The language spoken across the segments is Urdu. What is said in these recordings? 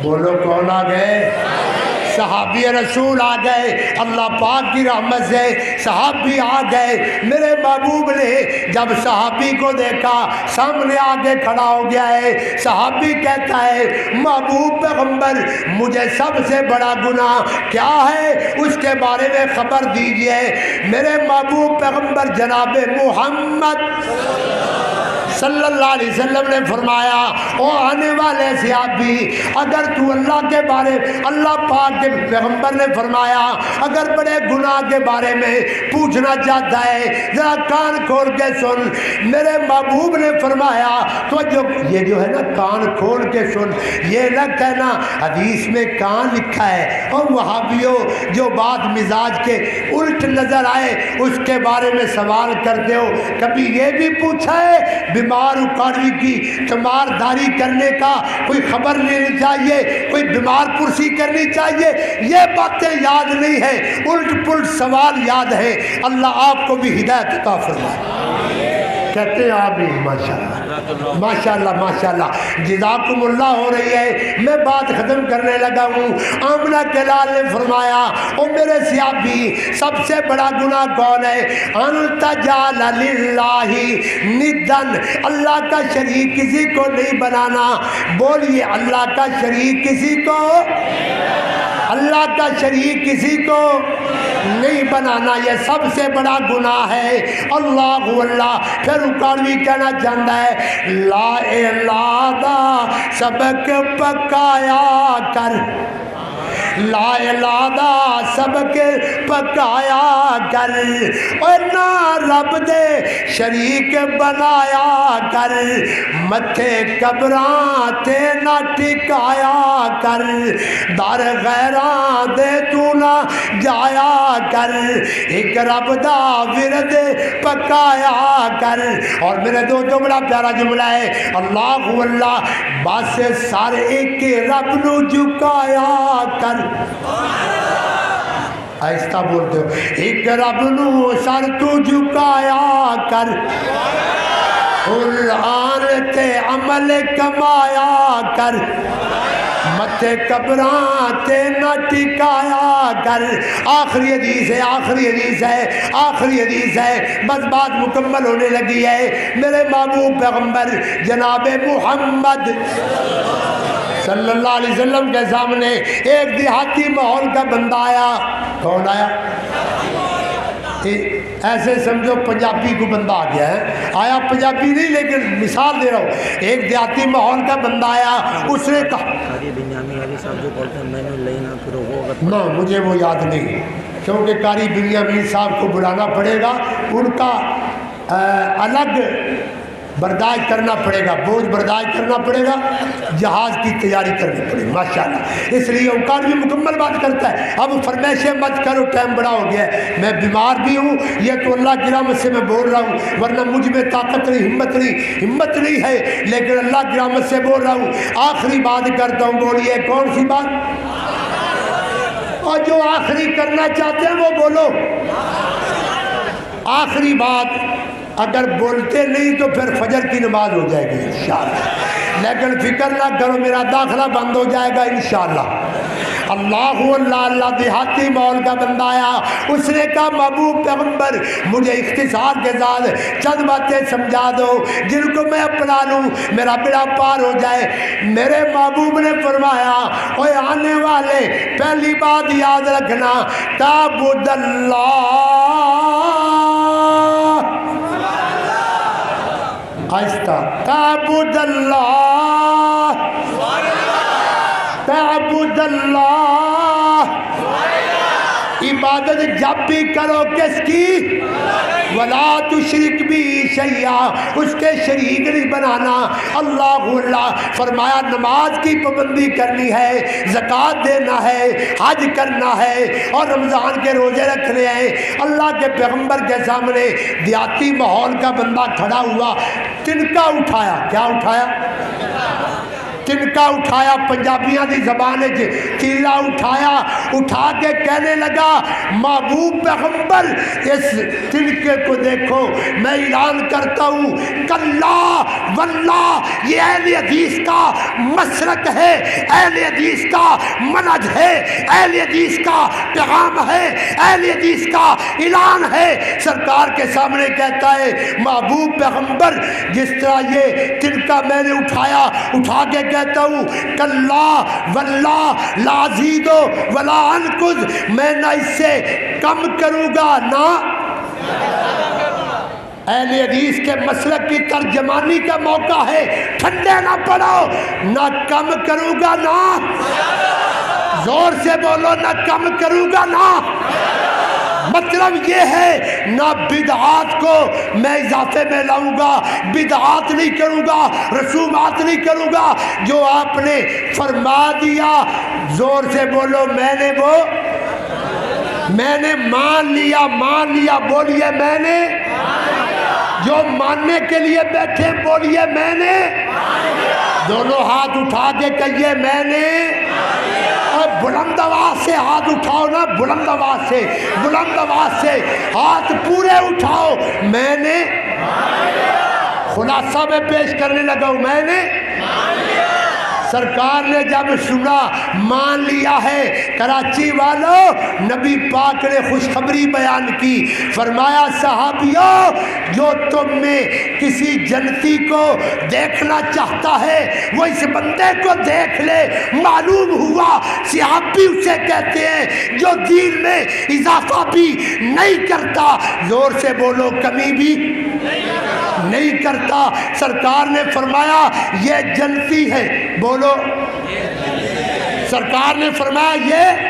بولو کون آ گئے؟ صحابی رسول آ گئے، اللہ پاک کی رحمت سے صحابی آ گئے۔ میرے محبوب نے جب صحابی کو دیکھا سامنے آگے کھڑا ہو گیا ہے، صحابی کہتا ہے محبوب پیغمبر مجھے سب سے بڑا گناہ کیا ہے اس کے بارے میں خبر دیجئے۔ میرے محبوب پیغمبر جناب محمد صلی اللہ علیہ وسلم نے فرمایا او آنے والے صحابی، اگر تو اللہ کے بارے اللہ پاک کے پیغمبر نے فرمایا اگر بڑے گناہ کے بارے میں پوچھنا چاہتا ہے ذرا کان کھول کے سن۔ میرے محبوب نے فرمایا تو یہ جو ہے نا کان کھول کے سن، یہ نہ کہنا حدیث میں کان لکھا ہے، اور وہابیوں جو بات مزاج کے الٹ نظر آئے اس کے بارے میں سوال کرتے ہو، کبھی یہ بھی پوچھا ہے بیمار اکاڑوی کی تمارداری کرنے کا کوئی خبر لینی چاہیے، کوئی بیمار پرسی کرنی چاہیے؟ یہ باتیں یاد نہیں ہے، الٹ پلٹ سوال یاد ہے۔ اللہ آپ کو بھی ہدایت عطا فرمائے۔ کہتے ہیں آمین۔ ماشاءاللہ ماشاءاللہ ماشاءاللہ، جزاکم اللہ ہو رہی ہے۔ میں بات ختم کرنے لگا ہوں۔ آمنہ کے لال نے فرمایا او میرے صحابی سب سے بڑا گناہ کون ہے؟ ان تجعل للہ ندن، اللہ کا شریک کسی کو نہیں بنانا۔ بولیے اللہ کا شریک کسی کو، اللہ کا شریک کسی کو نہیں بنانا، یہ سب سے بڑا گناہ ہے۔ اللہ اللہ۔ پھر اکاڑوی کہنا چاہتا ہے لا الہ دا سبق پکایا کر، لا الہ دا سبق پکایا کر، اور نہ رب دے شریک بنایا کر، متھے قبراں تے نہ ٹکایا کر، در غیراں دے تو نہ جایا کر، ایک رب دا ورد پکایا کر۔ اور میرے دوستو بڑا پیارا جملہ ہے اللہ اللہ، بس سر ایک رب نو جھکایا کر۔ آہستہ بولتے ہو، ایک رب نو سر تو جھکایا کر، قرآن تے عمل کمایا کر، متے قبراں تے نہ ٹکایا کر۔ آخری حدیث ہے، آخری حدیث ہے، آخری حدیث ہے، بس بات مکمل ہونے لگی ہے۔ میرے محبوب پیغمبر جناب محمد صلی اللہ علیہ وسلم کے سامنے ایک دیہاتی ماحول کا بندہ آیا۔ کون آیا؟ ایسے سمجھو پنجابی کو بندہ آ گیا ہے، آیا پنجابی نہیں لیکن مثال دے رہا ہوں، ایک دیہاتی ماحول کا بندہ آیا، اس نے کہا نہ مجھے وہ یاد نہیں، کیونکہ قاری بنیامین صاحب کو بلانا پڑے گا، ان کا الگ برداشت کرنا پڑے گا، بوجھ برداشت کرنا پڑے گا، جہاز کی تیاری کرنی پڑے گی ماشاءاللہ۔ اس لیے اوقات بھی مکمل بات کرتا ہے، اب فرمائشیں مت کرو، ٹائم بڑا ہو گیا ہے، میں بیمار بھی ہوں، یہ تو اللہ کی رحمت سے میں بول رہا ہوں، ورنہ مجھ میں طاقت نہیں، ہمت نہیں ہے، لیکن اللہ کی رحمت سے بول رہا ہوں۔ آخری بات کرتا ہوں، بولیے کون سی بات؟ اور جو آخری کرنا چاہتے ہیں وہ بولو۔ آخری بات اگر بولتے نہیں تو پھر فجر کی نماز ہو جائے گی انشاءاللہ، لیکن فکر نہ کرو میرا داخلہ بند ہو جائے گا انشاءاللہ۔ اللہ اللہ اللہ، دیہاتی ماحول کا بندہ آیا، اس نے کہا محبوب پیغمبر مجھے اختصار کے ساتھ چند باتیں سمجھا دو جن کو میں اپنا لوں، میرا بیڑا پار ہو جائے۔ میرے محبوب نے فرمایا اوے آنے والے پہلی بات یاد رکھنا، تعبد اللہ، آہستہ، تعبد اللہ، تعبد اللہ، عبادت جب بھی کرو کس کی؟ ولا تشرک بھی شیئا، اس کے شریک نہیں بنانا۔ اللہ اللہ فرمایا نماز کی پابندی کرنی ہے، زکوٰۃ دینا ہے، حج کرنا ہے، اور رمضان کے روزے رکھنے ہیں۔ اللہ کے پیغمبر کے سامنے دیہاتی ماحول کا بندہ کھڑا ہوا، تنکا اٹھایا۔ کیا اٹھایا؟ تنکا اٹھایا، پنجابیاں دی زبان تیلا اٹھایا، اٹھا کے کہنے لگا محبوب پیغمبر اس تنکے کو دیکھو، میں اعلان کرتا ہوں کلا واللہ یہ اہل حدیث کا مسلک ہے، اہل حدیث کا منہج ہے، اہل حدیث کا پیغام ہے، اہل حدیث کا اعلان ہے۔ سرکار کے سامنے کہتا ہے محبوب پیغمبر جس طرح یہ تنکا میں نے اٹھایا، اٹھا کے کہتا ہوں کلا واللہ لا ازید ولا انقص، میں نہ اس سے کم کروں گا نہ۔ اہل حدیث کے مسلک کی ترجمانی کا موقع ہے، ٹھنڈے نہ پڑو، نہ کم کروں گا نہ، زور سے بولو، نہ کم کروں گا نہ۔ مطلب یہ ہے نہ بدعات کو میں اضافے میں لاؤں گا، بدعات نہیں کروں گا، رسومات نہیں کروں گا، جو آپ نے فرما دیا زور سے بولو میں نے وہ، میں نے مان لیا، مان لیا، بولیے میں نے، جو ماننے کے لیے بیٹھے بولیے میں نے، دونوں ہاتھ اٹھا کے کہیے میں نے، اور بلند آواز سے ہاتھ اٹھاؤ نا، بلند آواز سے، بلند آواز سے ہاتھ پورے اٹھاؤ، میں نے، خلاصہ میں پیش کرنے لگا ہوں، میں نے۔ سرکار نے جب سنا مان لیا ہے کراچی والوں، نبی پاک نے خوشخبری بیان کی، فرمایا صحابیوں جو تم میں کسی جنتی کو دیکھنا چاہتا ہے وہ اس بندے کو دیکھ لے۔ معلوم ہوا صحابی اسے کہتے ہیں جو دین میں اضافہ بھی نہیں کرتا، زور سے بولو کمی بھی نہیں کرتا۔ سرکار نے فرمایا یہ جنتی ہے، بولو، سرکار نے فرمایا یہ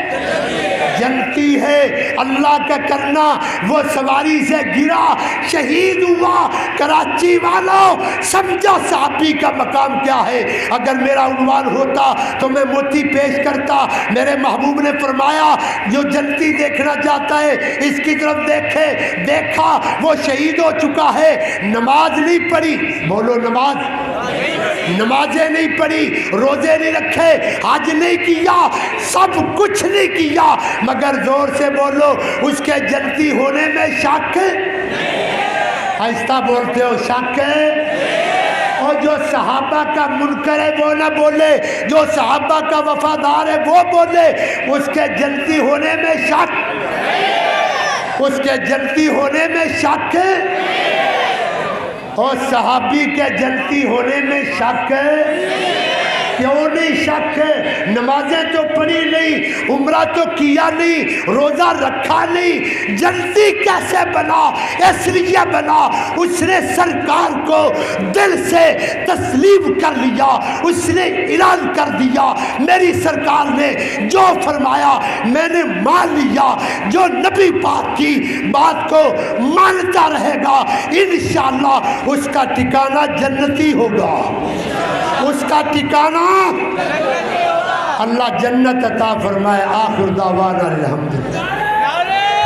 جنتی ہے، اللہ کا کرنا، وہ سواری سے گرا شہید ہوا۔ کراچی والوں سمجھو صحابی کا مقام کیا ہے، اگر میرا عنوان ہوتا تو میں موتی پیش کرتا۔ میرے محبوب نے فرمایا جو جنتی دیکھنا چاہتا ہے اس کی طرف دیکھے، دیکھا وہ شہید ہو چکا ہے، نماز نہیں پڑھی، بولو نماز، نمازیں نہیں پڑھی، روزے نہیں رکھے، حج نہیں کیا، سب کچھ نہیں کیا، مگر زور سے بولو اس کے جنتی ہونے میں شک، آہستہ بولتے ہو، شک ہے۔ اور جو صحابہ کا منکر ہے وہ نہ بولے، جو صحابہ کا وفادار ہے وہ بولے اس کے جنتی ہونے میں شک، اس کے جنتی ہونے میں شک ہے، اور صحابی کے جنتی ہونے میں شک ہے۔ کیوں نہیں شک ہے؟ نمازیں تو پڑھی نہیں، عمرہ تو کیا نہیں، روزہ رکھا نہیں، جنتی کیسے بنا؟ اس لیے بنا اس نے سرکار کو دل سے تسلیم کر لیا، اس نے اعلان کر دیا میری سرکار نے جو فرمایا میں نے مان لیا۔ جو نبی پاک کی بات کو مانتا رہے گا انشاءاللہ اس کا ٹھکانہ جنتی ہوگا، اس کا ٹھکانہ اللہ جنت عطا فرمائے۔ آخر دعوانا الحمدللہ۔